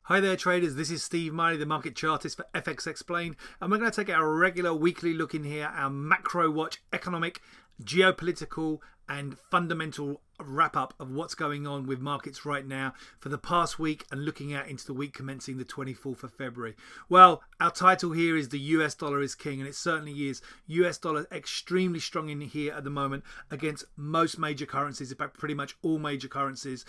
Hi there traders, this is Steve Murray, the market chartist for FX Explained, and we're going to take our regular weekly look in here, our macro watch, economic, geopolitical and fundamental wrap up of what's going on with markets right now for the past week and looking out into the week commencing the 24th of February. Well, our title here is the US dollar is king, and it certainly is. US dollar extremely strong in here at the moment against most major currencies, in fact pretty much all major currencies,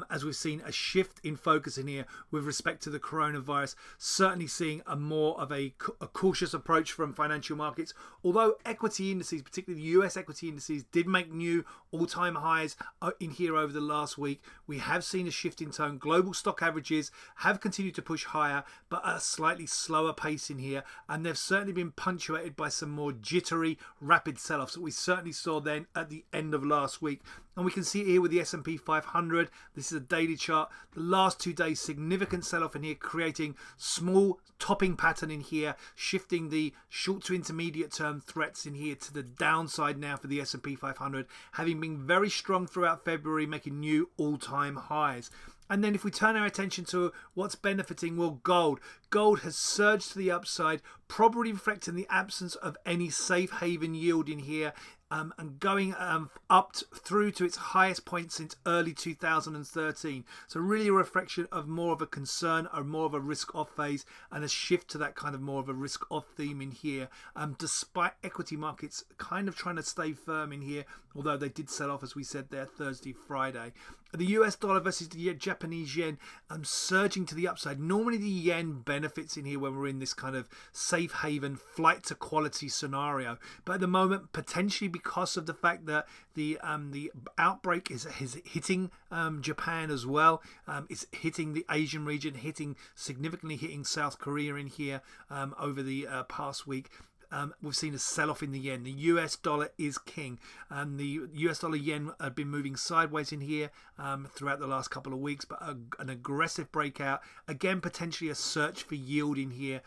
as we've seen a shift in focus in here with respect to the coronavirus, certainly seeing a more of a cautious approach from financial markets, although equity indices, particularly the US equity indices, did make new all-time highs in here over the last week. We have seen a shift in tone. Global stock averages have continued to push higher, but at a slightly slower pace in here, and they've certainly been punctuated by some more jittery, rapid sell-offs that we certainly saw then at the end of last week. And we can see it here with the S&P 500. This is a daily chart. The last 2 days, significant sell-off in here, creating small topping pattern in here, shifting the short to intermediate term threats in here to the downside now for the S&P 500, having been very strong throughout February, making new all-time highs. And then if we turn our attention to what's benefiting, well, gold. Gold has surged to the upside, probably reflecting the absence of any safe haven yield in here, and going up through to its highest point since early 2013. So really a reflection of more of a concern or more of a risk-off phase, and a shift to that kind of more of a risk-off theme in here, despite equity markets kind of trying to stay firm in here, although they did sell off, as we said there, Thursday, Friday. The US dollar versus the Japanese yen surging to the upside. Normally the yen benefits in here when we're in this kind of safe haven flight to quality scenario, but at the moment potentially because of the fact that the outbreak is hitting Japan as well. It's hitting the Asian region, significantly hitting South Korea in here over the past week. We've seen a sell-off in the yen. The US dollar is king. The US dollar yen have been moving sideways in here throughout the last couple of weeks, but an aggressive breakout. Again, potentially a search for yield in here,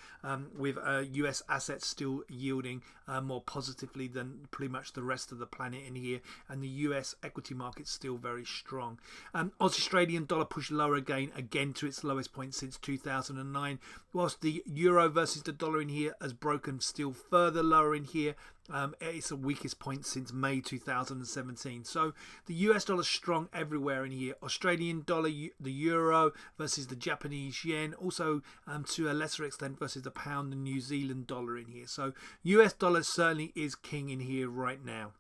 with US assets still yielding more positively than pretty much the rest of the planet in here, and the US equity market still very strong. Australian dollar pushed lower again to its lowest point since 2009, whilst the euro versus the dollar in here has broken still further lower in here. It's the weakest point since May 2017. So the US dollar strong everywhere in here. Australian dollar, the euro versus the Japanese yen, also to a lesser extent versus the pound and New Zealand dollar in here. So US dollar certainly is king in here right now.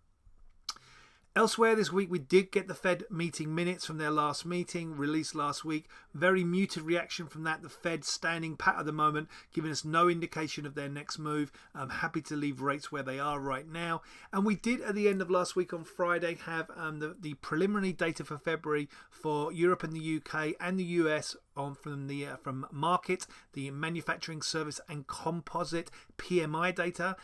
Elsewhere this week, we did get the Fed meeting minutes from their last meeting released last week. Very muted reaction from that. The Fed standing pat at the moment, giving us no indication of their next move. I'm happy to leave rates where they are right now. And we did at the end of last week on Friday have the preliminary data for February for Europe and the UK and the US from market, the manufacturing service and composite PMI data.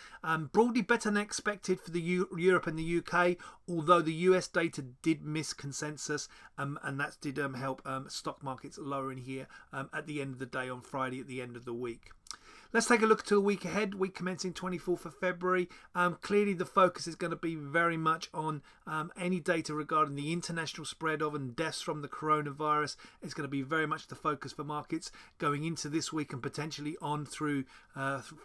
Broadly better than expected for the Europe and the UK, although the US data did miss consensus, and that did help stock markets lower in here at the end of the day on Friday at the end of the week. Let's take a look to the week ahead, week commencing 24th of February. Clearly the focus is going to be very much on any data regarding the international spread of and deaths from the coronavirus. It's going to be very much the focus for markets going into this week and potentially on through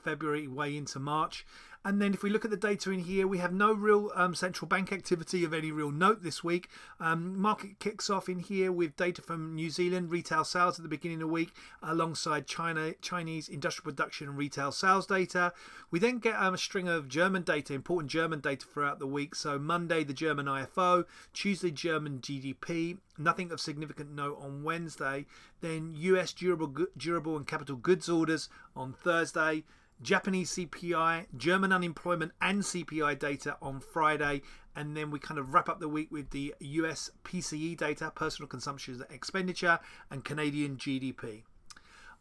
February way into March. And then if we look at the data in here, we have no real central bank activity of any real note this week. Market kicks off in here with data from New Zealand, retail sales at the beginning of the week, alongside Chinese industrial production and retail sales data. We then get a string of German data, important German data throughout the week. So Monday, the German IFO, Tuesday, German GDP, nothing of significant note on Wednesday. Then US durable and capital goods orders on Thursday. Japanese CPI, German unemployment and CPI data on Friday, and then we kind of wrap up the week with the US PCE data, personal consumption expenditure, and Canadian GDP.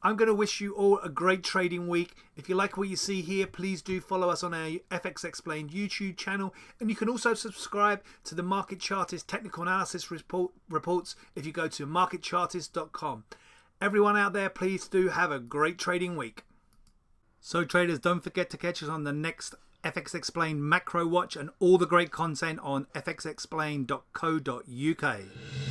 I'm going to wish you all a great trading week. If you like what you see here, please do follow us on our FX Explained YouTube channel, and you can also subscribe to the Market Chartist Technical Analysis reports if you go to marketchartist.com. Everyone out there, please do have a great trading week. So traders, don't forget to catch us on the next FX Explained Macro Watch and all the great content on fxexplained.co.uk.